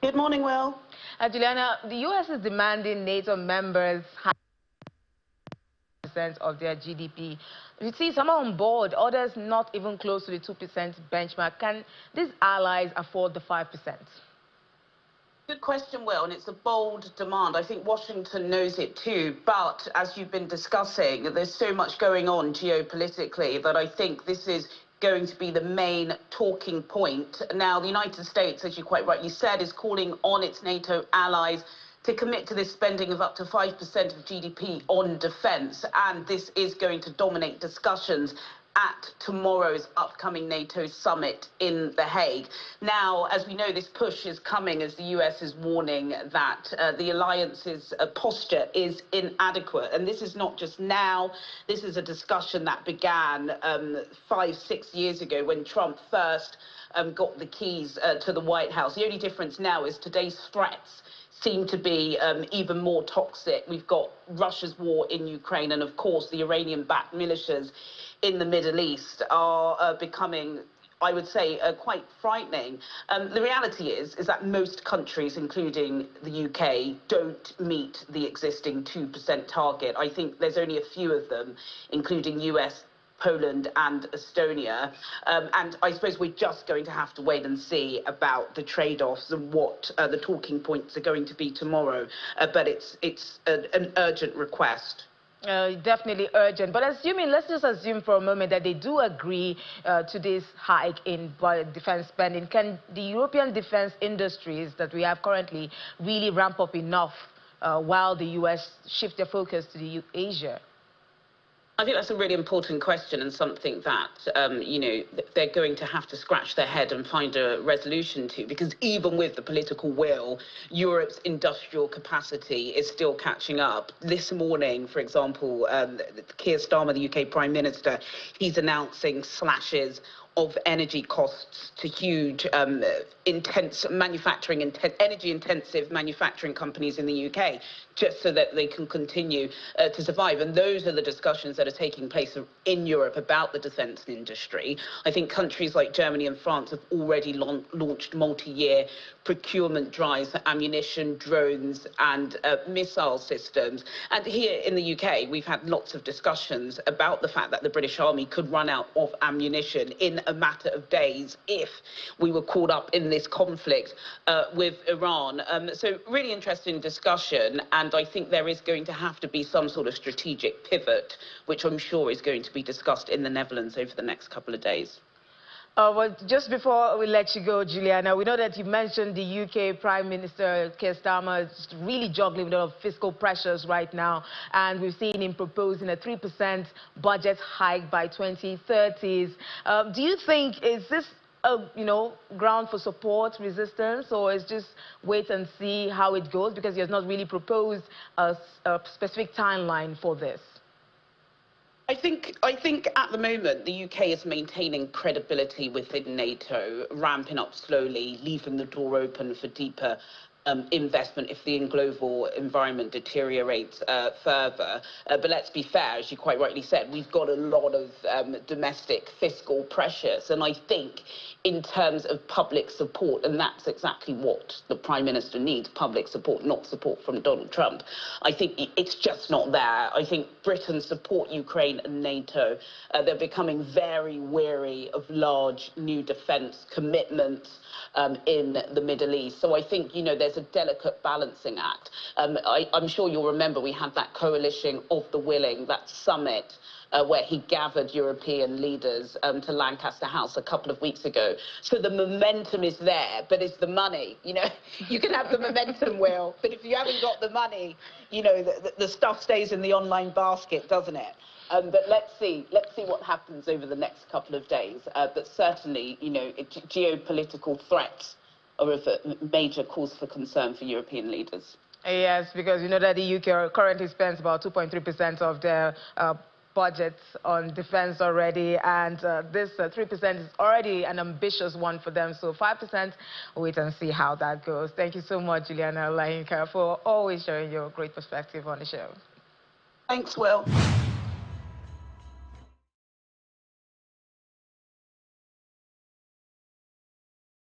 Good morning, Will. Juliana, the U.S. is demanding NATO members have percent of their GDP. You see some are on board, others not even close to the 2% benchmark. Can these allies afford the 5%? Good question, Will, and it's a bold demand. I think Washington knows it too, but as you've been discussing, there's so much going on geopolitically that I think this is going to be the main talking point. Now, the United States, as you quite rightly said, is calling on its NATO allies to commit to this spending of up to 5% of GDP on defence, and this is going to dominate discussions at tomorrow's upcoming NATO summit in The Hague. Now, as we know, this push is coming as the US is warning that the alliance's posture is inadequate. And this is not just now, this is a discussion that began 5-6 years ago when Trump first got the keys to the White House. The only difference now is today's threats seem to be even more toxic. We've got Russia's war in Ukraine, and of course the Iranian-backed militias in the Middle East are becoming, I would say, quite frightening. The reality is that most countries, including the UK, don't meet the existing 2% target. I think there's only a few of them, including US, Poland and Estonia. And I suppose we're just going to have to wait and see about the trade-offs and what the talking points are going to be tomorrow. But it's an urgent request. Definitely urgent. But let's just assume for a moment that they do agree to this hike in defense spending. Can the European defense industries that we have currently really ramp up enough while the US shift their focus to Asia? I think that's a really important question, and something that, they're going to have to scratch their head and find a resolution to, because even with the political will, Europe's industrial capacity is still catching up. This morning, for example, Keir Starmer, the UK Prime Minister, he's announcing slashes of energy costs to huge energy-intensive manufacturing companies in the UK, just so that they can continue to survive. And those are the discussions that are taking place in Europe about the defence industry. I think countries like Germany and France have already launched multi-year procurement drives for ammunition, drones and missile systems. And here in the UK, we've had lots of discussions about the fact that the British Army could run out of ammunition in a matter of days if we were caught up in this conflict with Iran. So really interesting discussion, and I think there is going to have to be some sort of strategic pivot, which I'm sure is going to be discussed in the Netherlands over the next couple of days. Well, just before we let you go, Juliana, we know that you mentioned the UK Prime Minister, Keir Starmer, is really juggling with a lot of fiscal pressures right now. And we've seen him proposing a 3% budget hike by 2030s. Do you think, is this ground for support, resistance, or is just wait and see how it goes, because he has not really proposed a specific timeline for this? I think at the moment the UK is maintaining credibility within NATO, ramping up slowly, leaving the door open for deeper investment if the global environment deteriorates further. But let's be fair, as you quite rightly said, we've got a lot of domestic fiscal pressures. And I think in terms of public support, and that's exactly what the Prime Minister needs, public support, not support from Donald Trump, I think it's just not there. I think Britain support Ukraine and NATO. They're becoming very wary of large new defence commitments in the Middle East. So I think, there's a delicate balancing act. I'm sure you'll remember we had that coalition of the willing, that summit, where he gathered European leaders to Lancaster House a couple of weeks ago. So the momentum is there, but it's the money. You can have the momentum, Will, but if you haven't got the money, the stuff stays in the online basket, doesn't it? But let's see what happens over the next couple of days. But certainly, geopolitical threats are a major cause for concern for European leaders. Yes, because you know that the UK currently spends about 2.3% of their budgets on defense already, and this 3% is already an ambitious one for them. So 5%, wait and see how that goes. Thank you so much, Juliana Lahinka, for always sharing your great perspective on the show. Thanks, Will.